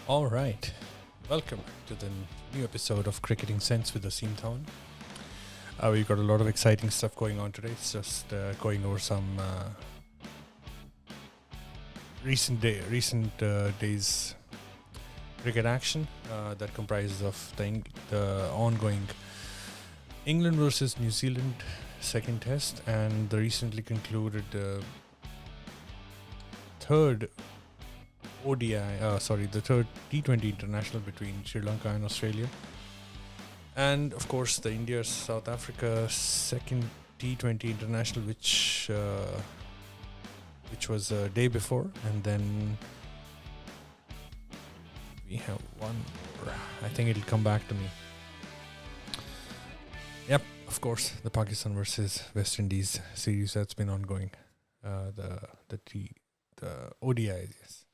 All right. Welcome to the new episode of Cricketing Sense with Asim Town. We've got a lot of exciting stuff going on today. It's just going over some recent days cricket action that comprises of the ongoing England versus New Zealand second test and the recently concluded third the third T20 international between Sri Lanka and Australia. And of course, the India-South Africa second T20 international, which was a day before. And then we have one more. I think it'll come back to me. Yep, of course, the Pakistan versus West Indies series that's been ongoing. The ODIs, yes.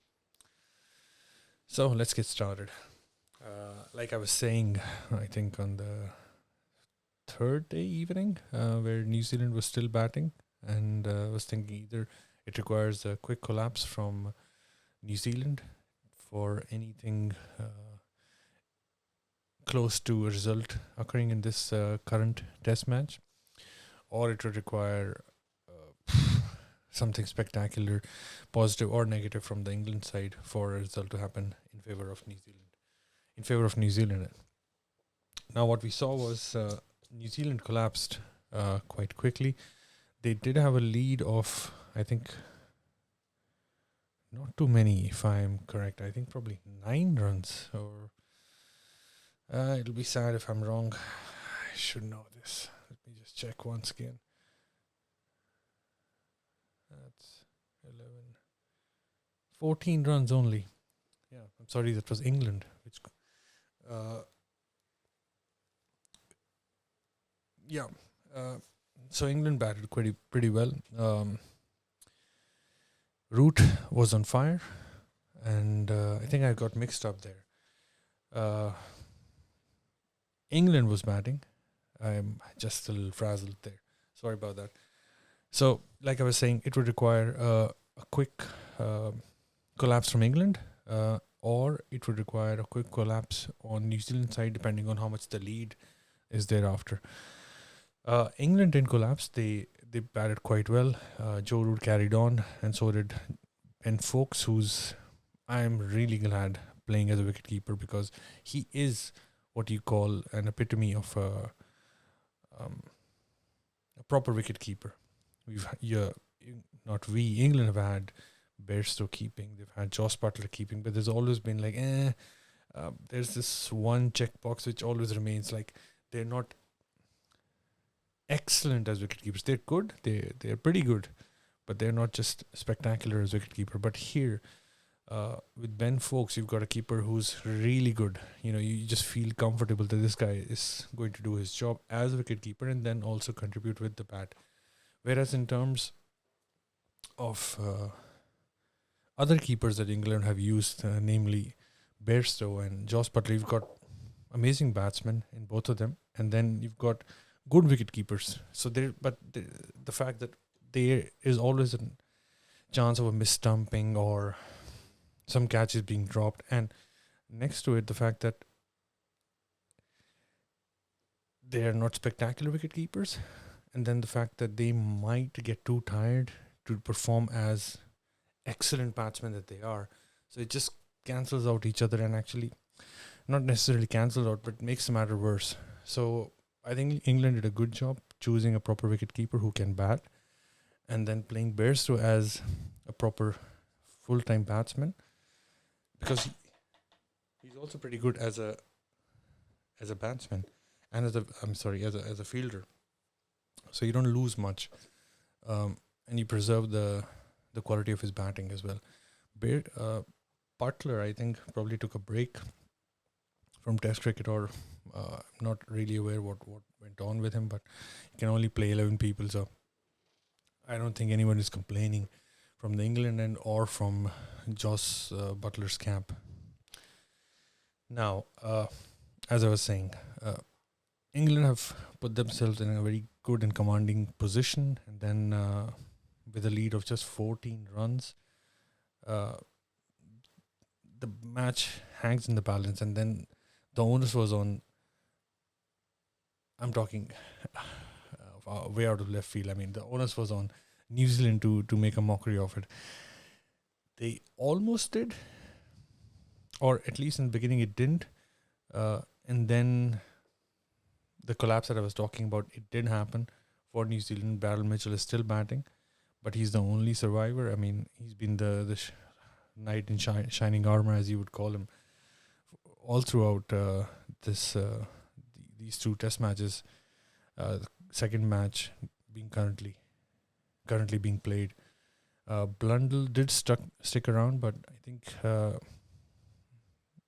So let's get started. Like I was saying, I think on the third day evening, where New Zealand was still batting, and I was thinking either it requires a quick collapse from New Zealand for anything close to a result occurring in this current test match, or it would require something spectacular, positive or negative from the England side for a result to happen in favor of New Zealand. Now, what we saw was New Zealand collapsed quite quickly. They did have a lead of, I think, not too many, if I'm correct. I think probably 9 runs. Or it'll be sad if I'm wrong. I should know this. Let me just check once again. That's 11. 14 runs only. Yeah, I'm sorry, that was England. Which, so England batted pretty well. Root was on fire, and I think I got mixed up there. England was batting. I'm just a little frazzled there. Sorry about that. So, like I was saying, it would require a quick collapse from England, or it would require a quick collapse on New Zealand side, depending on how much the lead is thereafter. England didn't collapse. They batted quite well. Joe Root carried on, and so did Ben Foakes, who's I'm really glad playing as a wicketkeeper, because he is what you call an epitome of a proper wicketkeeper. England have had Bairstow keeping, they've had Joss Butler keeping, but there's always been like, there's this one checkbox which always remains, like they're not excellent as wicketkeepers. They're good, they're pretty good, but they're not just spectacular as wicketkeeper. But here, with Ben Foakes, you've got a keeper who's really good. You just feel comfortable that this guy is going to do his job as a wicketkeeper and then also contribute with the bat. Whereas in terms of other keepers that England have used, namely Bairstow and Joss Butler, you've got amazing batsmen in both of them, and then you've got good wicket keepers. So the fact that there is always a chance of a misstumping or some catches being dropped, and next to it, the fact that they are not spectacular wicket keepers, and then the fact that they might get too tired to perform as excellent batsmen that they are. So it just cancels out each other, and actually not necessarily cancels out, but makes the matter worse. So I think England did a good job choosing a proper wicketkeeper who can bat, and then playing Bairstow as a proper full-time batsman, because he's also pretty good as a batsman and as a fielder. So you don't lose much, and you preserve the quality of his batting as well. Butler, I think, probably took a break from Test cricket, or not really aware what went on with him, but he can only play 11 people, so I don't think anyone is complaining from the England end or from Joss Butler's camp. Now, as I was saying, England have put themselves in a very good and commanding position, and then with a lead of just 14 runs, the match hangs in the balance, and then the onus was on. I'm talking way out of left field. I mean, the onus was on New Zealand to make a mockery of it. They almost did, or at least in the beginning it didn't. And then the collapse that I was talking about, it did happen for New Zealand. Barrel Mitchell is still batting, but he's the only survivor. I mean, he's been the knight in shining armor, as you would call him, all throughout these two test matches. The second match being currently being played. Blundell did stick around, but I think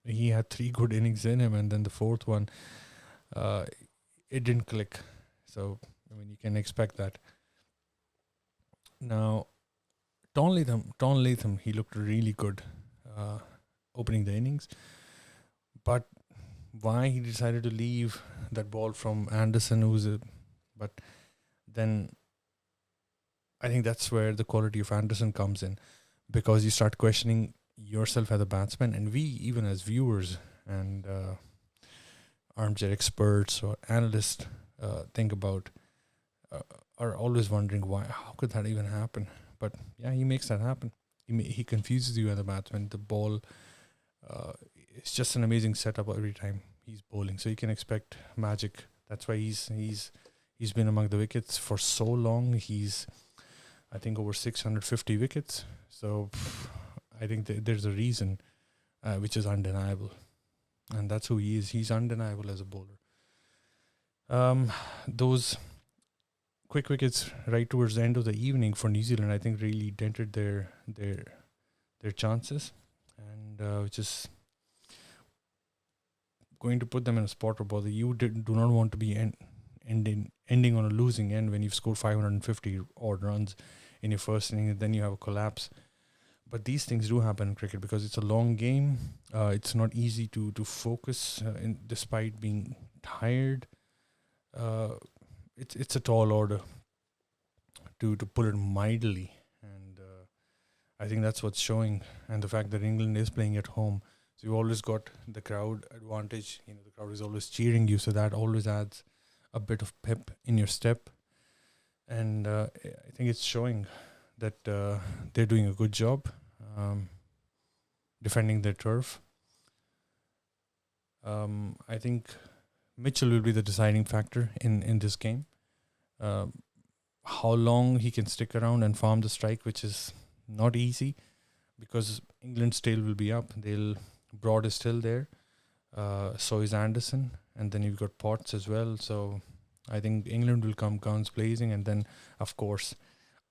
he had 3 good innings in him, and then the fourth one, it didn't click. So, I mean, you can expect that. Now, Tom Latham, he looked really good opening the innings, but why he decided to leave that ball from Anderson, but then I think that's where the quality of Anderson comes in, because you start questioning yourself as a batsman, and we, even as viewers and armchair experts or analysts, think about, are always wondering how could that even happen? But yeah, he makes that happen. He confuses you as a batsman. The ball, it's just an amazing setup every time he's bowling. So you can expect magic. That's why he's been among the wickets for so long. He's, I think, over 650 wickets. So I think there's a reason, which is undeniable, and that's who he is. He's undeniable as a bowler. Those quick wickets right towards the end of the evening for New Zealand, I think, really dented their chances, and which is going to put them in a spot where you do not want to be ending on a losing end when you've scored 550 odd runs in your first inning, and then you have a collapse. But these things do happen in cricket because it's a long game. It's not easy to focus despite being tired. It's a tall order, to put it mildly, and I think that's what's showing. And the fact that England is playing at home, so you've always got the crowd advantage. You know, the crowd is always cheering you, so that always adds a bit of pep in your step. And I think it's showing that they're doing a good job defending their turf. I think Mitchell will be the deciding factor in this game. How long he can stick around and farm the strike, which is not easy, because England's tail will be up. Broad is still there. So is Anderson, and then you've got Potts as well. So I think England will come guns blazing, and then, of course,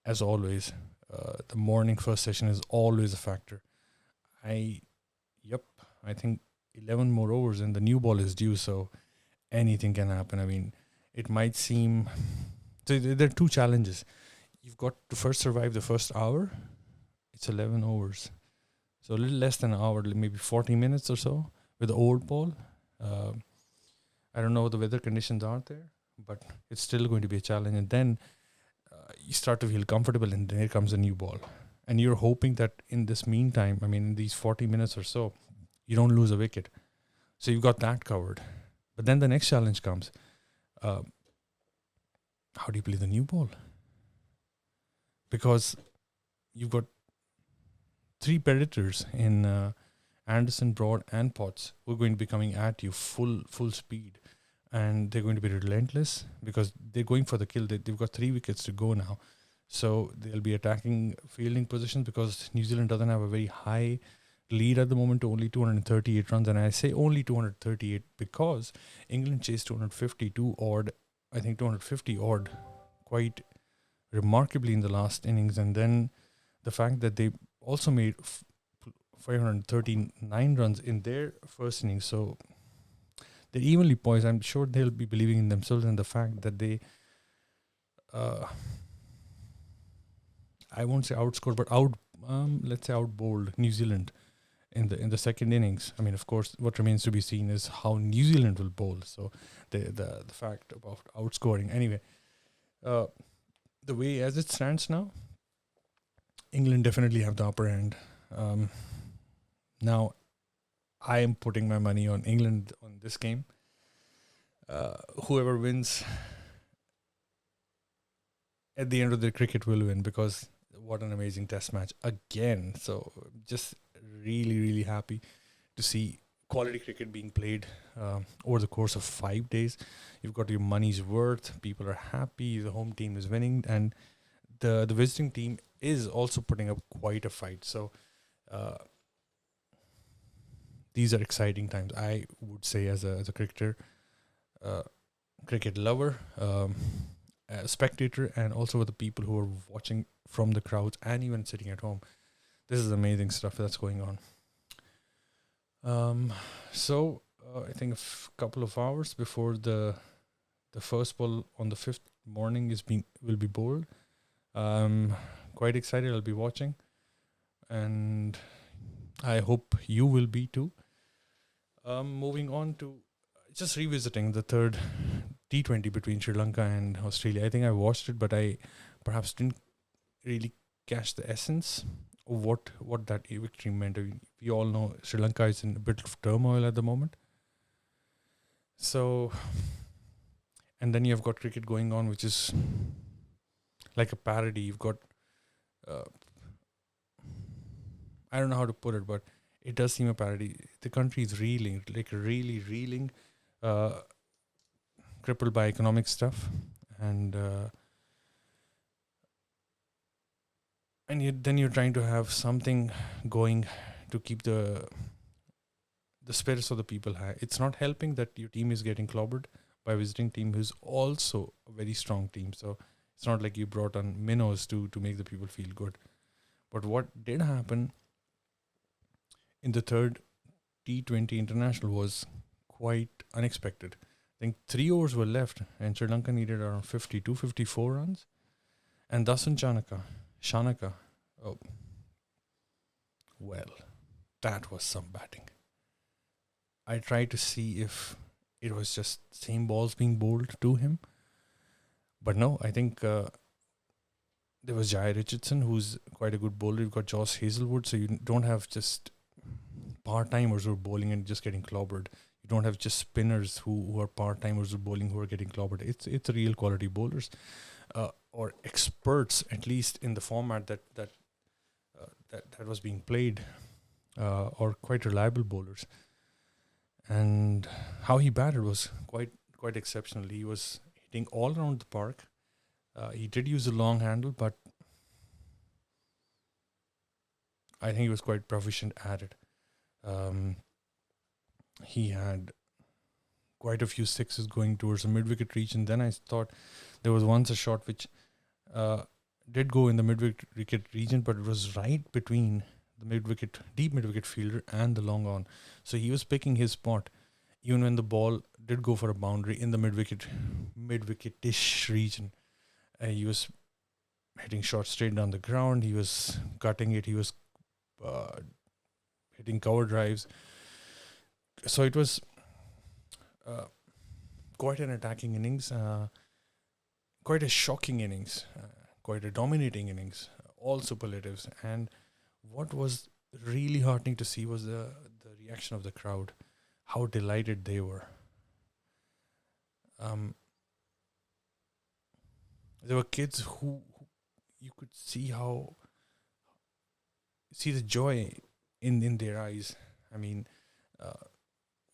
as always, the morning first session is always a factor. I think 11 more overs and the new ball is due, so anything can happen. I mean, it might seem... So there are two challenges. You've got to first survive the first hour. It's 11 overs. So a little less than an hour, maybe 40 minutes or so with the old ball. I don't know what the weather conditions are there, but it's still going to be a challenge. And then you start to feel comfortable, and then here comes a new ball. And you're hoping that in this meantime, I mean, in these 40 minutes or so, you don't lose a wicket. So you've got that covered. But then the next challenge comes. How do you play the new ball? Because you've got 3 predators in Anderson, Broad, and Potts who are going to be coming at you full speed. And they're going to be relentless because they're going for the kill. They've got 3 wickets to go now. So they'll be attacking fielding positions because New Zealand doesn't have a very high lead at the moment to only 238 runs. And I say only 238 because England chased 252 odd, I think 250 odd, quite remarkably in the last innings. And then the fact that they also made 539 runs in their first innings. So they're evenly poised. I'm sure they'll be believing in themselves and the fact that they, I won't say outscored, but let's say outbowled New Zealand in the second innings. I mean, of course, what remains to be seen is how New Zealand will bowl. So the fact about outscoring. Anyway, the way as it stands now, England definitely have the upper hand. Now, I am putting my money on England on this game. Whoever wins at the end of the cricket will win, because what an amazing test match again. So just really, really happy to see quality cricket being played over the course of 5 days. You've got your money's worth. People are happy. The home team is winning, and the visiting team is also putting up quite a fight. So uh, these are exciting times, I would say, as a cricketer, uh, cricket lover, a spectator, and also with the people who are watching from the crowds and even sitting at home. This is amazing stuff that's going on. So I think couple of hours before the first ball on the fifth morning will be bowled. Quite excited. I'll be watching, and I hope you will be too. Moving on to just revisiting the third T20 between Sri Lanka and Australia. I think I watched it, but I perhaps didn't really catch the essence of what that victory meant. I mean, we all know Sri Lanka is in a bit of turmoil at the moment. So, and then you've got cricket going on, which is like a parody. You've got, uh, I don't know how to put it, but it does seem a parody. The country is reeling, like really reeling, uh, crippled by economic stuff, and then you're trying to have something going to keep the spirits of the people high. It's not helping that your team is getting clobbered by a visiting team who's also a very strong team. So it's not like you brought on minnows to make the people feel good. But what did happen in the third T20 international was quite unexpected. I think 3 overs were left, and Sri Lanka needed around 52, 54 runs. And Dasun Shanaka, oh, well, that was some batting. I tried to see if it was just same balls being bowled to him. But no, I think there was Jai Richardson, who's quite a good bowler. You've got Josh Hazelwood, so you don't have just part-timers who are bowling and just getting clobbered. You don't have just spinners who are part-timers who are bowling who are getting clobbered. It's real quality bowlers, or experts, at least in the format that was being played, or quite reliable bowlers. And how he batted was quite exceptional. He was hitting all around the park. He did use a long handle, but I think he was quite proficient at it. He had quite a few sixes going towards the mid-wicket region. Then I thought there was once a shot which did go in the mid-wicket region, but it was right between the deep mid-wicket fielder and the long on. So he was picking his spot, even when the ball did go for a boundary in the mid-wicket-ish region. He was hitting shots straight down the ground. He was cutting it. He was hitting cover drives. So it was quite an attacking innings, quite a shocking innings, quite a dominating innings, all superlatives. And what was really heartening to see was the reaction of the crowd, how delighted they were. There were kids who you could see the joy in their eyes. I mean,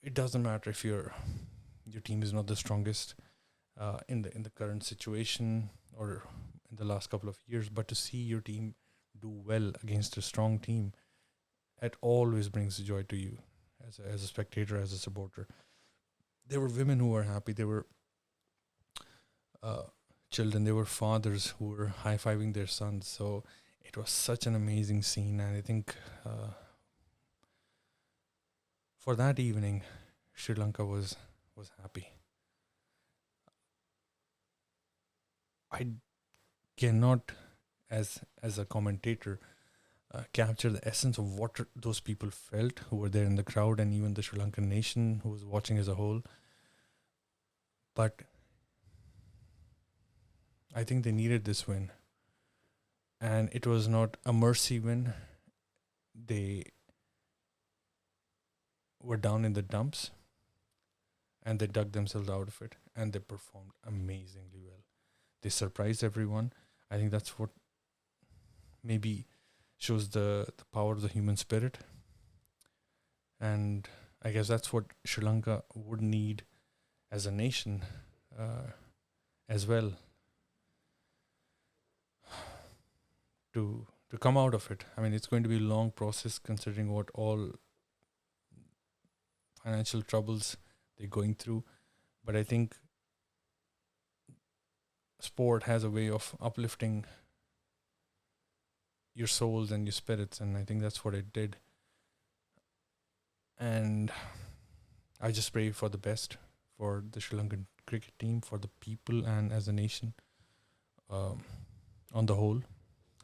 it doesn't matter if your team is not the strongest in the current situation or in the last couple of years, but to see your team do well against a strong team, it always brings joy to you as a spectator, as a supporter. There were women who were happy. There were children. There were fathers who were high-fiving their sons. So it was such an amazing scene, and I think for that evening, Sri Lanka was happy. I cannot, as a commentator, capture the essence of what those people felt who were there in the crowd, and even the Sri Lankan nation who was watching as a whole. But I think they needed this win. And it was not a mercy win. They were down in the dumps, and they dug themselves out of it, and they performed amazingly well. They surprised everyone. I think that's what maybe shows the power of the human spirit. And I guess that's what Sri Lanka would need as a nation as well to come out of it. I mean, it's going to be a long process considering what all financial troubles they're going through. But I think sport has a way of uplifting your souls and your spirits, and I think that's what it did. And I just pray for the best for the Sri Lankan cricket team, for the people, and as a nation on the whole.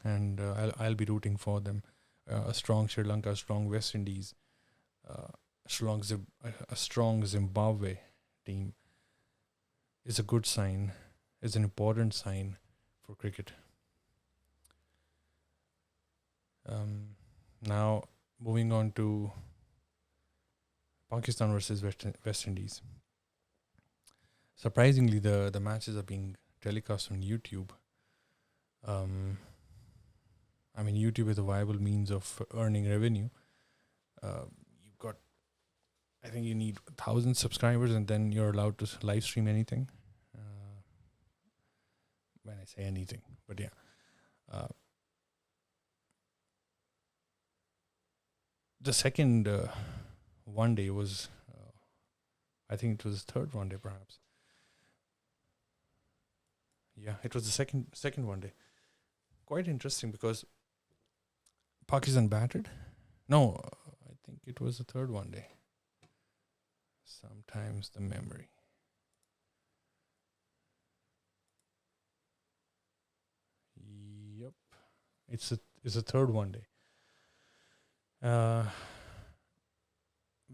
And I'll be rooting for them. A strong Sri Lanka, a strong West Indies, a strong Zimbabwe team is a good sign, is an important sign for cricket. Now, moving on to Pakistan versus West Indies. Surprisingly, the matches are being telecast on YouTube. I mean, YouTube is a viable means of earning revenue. You've got, I think you need 1,000 subscribers, and then you're allowed to live stream anything. When I say anything, but yeah. The second one day was, I think it was the third one day, perhaps. Yeah, it was the second one day. Quite interesting because Pakistan batted. No, I think it was the third one day. Sometimes the memory. Yep, it's a third one day.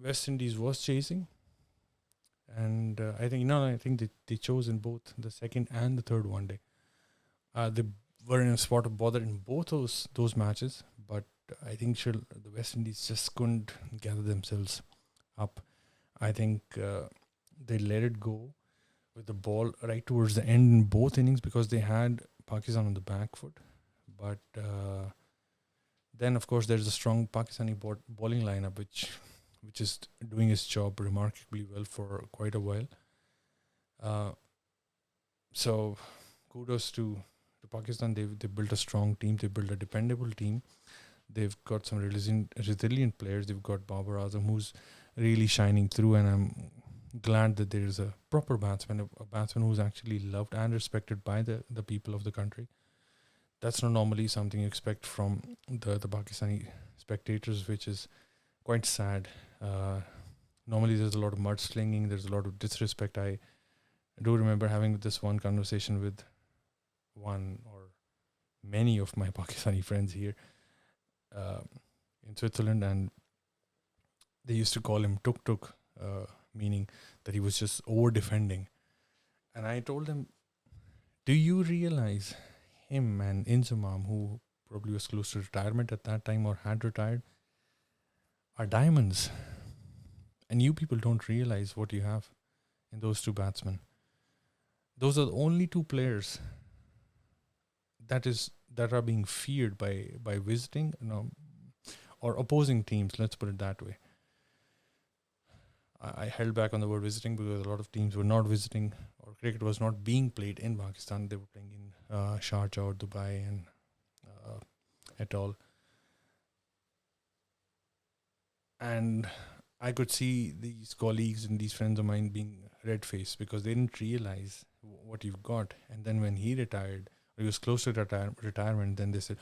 West Indies was chasing, and I think they chose in both the second and the third one day. They were in a spot of bother in both those matches, but I think the West Indies just couldn't gather themselves up. I think they let it go with the ball right towards the end in both innings because they had Pakistan on the back foot. But then, of course, there's a strong Pakistani bowling lineup, which is doing its job remarkably well for quite a while. So kudos to Pakistan. They built a strong team. They built a dependable team. They've got some resilient players. They've got Babar Azam, who's really shining through, and I'm glad that there is a proper batsman, a batsman who's actually loved and respected by the people of the country. That's not normally something you expect from the Pakistani spectators, which is quite sad. Normally there's a lot of mudslinging, there's a lot of disrespect. I do remember having this one conversation with one or many of my Pakistani friends here in Switzerland, and they used to call him Tuk Tuk, meaning that he was just over defending. And I told them, do you realize him and Inzamam, who probably was close to retirement at that time or had retired, are diamonds? And you people don't realize what you have in those two batsmen. Those are the only two players that are being feared by visiting, or opposing teams. Let's put it that way. I held back on the word visiting because a lot of teams were not visiting, or cricket was not being played in Pakistan. They were playing in Sharjah or Dubai and et al. And I could see these colleagues and these friends of mine being red-faced because they didn't realize what you've got. And then when he retired, or he was close to retirement, then they said,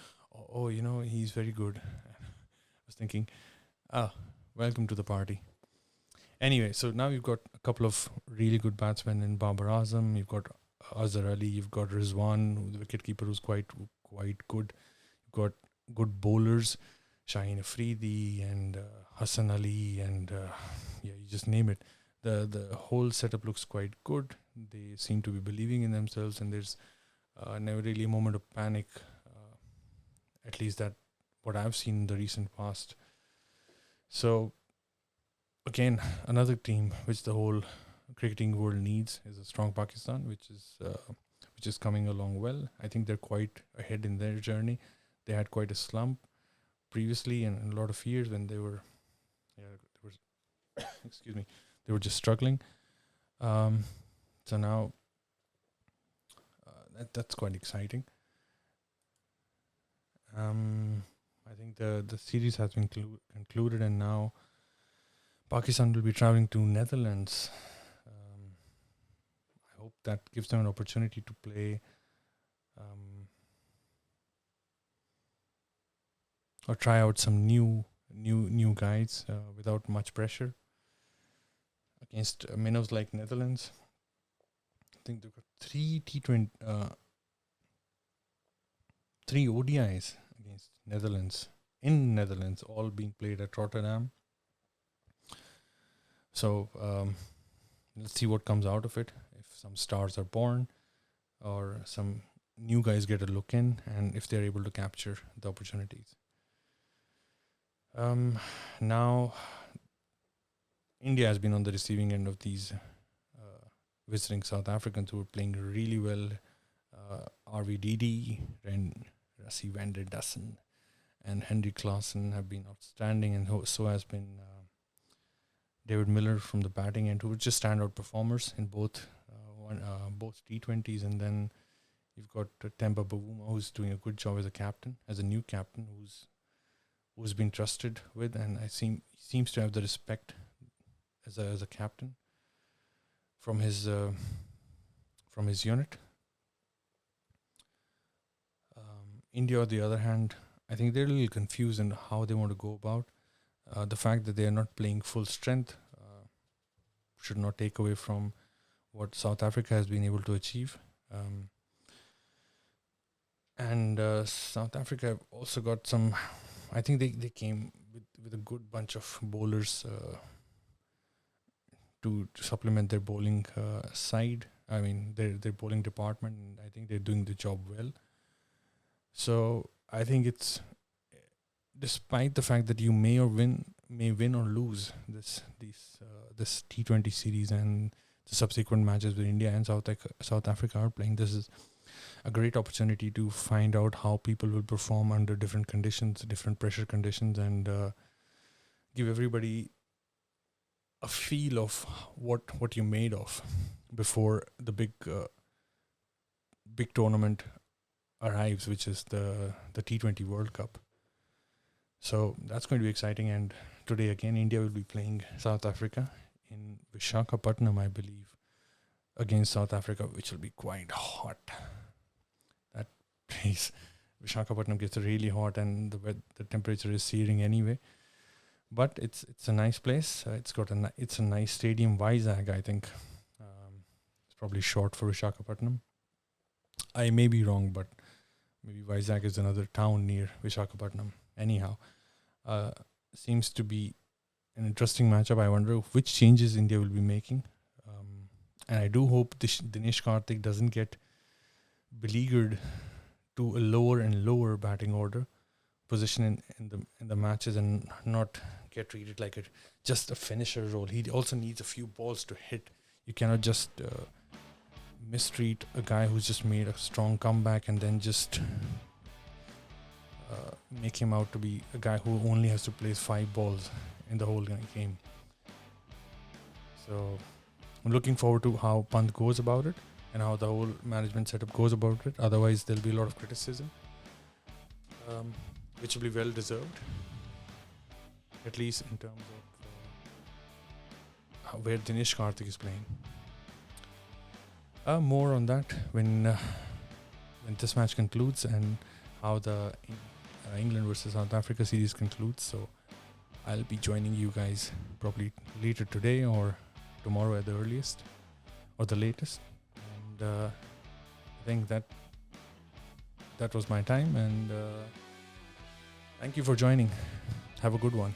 oh, he's very good. I was thinking, welcome to the party. Anyway, so now you've got a couple of really good batsmen in Babar Azam. You've got Azhar Ali. You've got Rizwan, the wicketkeeper, who's quite good. You've got good bowlers, Shaheen Afridi and Hassan Ali, and you just name it. The whole setup looks quite good. They seem to be believing in themselves, and there's never really a moment of panic. At least that what I've seen in the recent past. So again, another team which the whole cricketing world needs is a strong Pakistan, which is coming along well. I think they're quite ahead in their journey. They had quite a slump previously, and a lot of years when they were, yeah, they were, excuse me, they were just struggling. So now that's quite exciting. I think the series has been concluded, and now Pakistan will be traveling to Netherlands. I hope that gives them an opportunity to play or try out some new guys without much pressure against minnows like Netherlands. I think they've got three T20, three ODIs against Netherlands in Netherlands, all being played at Rotterdam. So let's see what comes out of it. If some stars are born, or some new guys get a look in, and if they're able to capture the opportunities. Now, India has been on the receiving end of these visiting South Africans who are playing really well. RVDD and Rassi van der Dussen and Henry Klaassen have been outstanding, and so has been David Miller from the batting end, who were just standout performers in both T20s. And then you've got Temba Bavuma, who's doing a good job as a new captain, who's been trusted with, and he seems to have the respect as a captain from his unit. India, on the other hand, I think they're a little confused in how they want to go about. The fact that they are not playing full strength should not take away from what South Africa has been able to achieve. And South Africa have also got some. I think they came with a good bunch of bowlers to supplement their bowling side. I mean, their bowling department. And I think they're doing the job well. So I think it's, despite the fact that you may win or lose this T20 series and the subsequent matches with India and South Africa are playing, this is a great opportunity to find out how people will perform under different conditions, different pressure conditions, and give everybody a feel of what you're made of before the big tournament arrives, which is the T20 World Cup. So that's going to be exciting. And today again, India will be playing South Africa in Visakhapatnam, I believe, against South Africa, which will be quite hot. That place, Visakhapatnam, gets really hot, and the temperature is searing anyway. But it's a nice place. It's a nice stadium. Vizag, I think. It's probably short for Visakhapatnam. I may be wrong, but maybe Vizag is another town near Visakhapatnam. Anyhow, seems to be an interesting matchup. I wonder which changes India will be making. And I do hope Dinesh Karthik doesn't get beleaguered to a lower and lower batting order position in the matches, and not get treated like just a finisher role. He also needs a few balls to hit. You cannot just mistreat a guy who's just made a strong comeback and then just make him out to be a guy who only has to place 5 balls in the whole game. So I'm looking forward to how Pant goes about it and how the whole management setup goes about it. Otherwise, there'll be a lot of criticism, which will be well deserved, at least in terms of where Dinesh Karthik is playing. More on that when this match concludes, and how the England versus South Africa series concludes. So I'll be joining you guys probably later today or tomorrow at the earliest or the latest. And I think that was my time, and thank you for joining. Have a good one.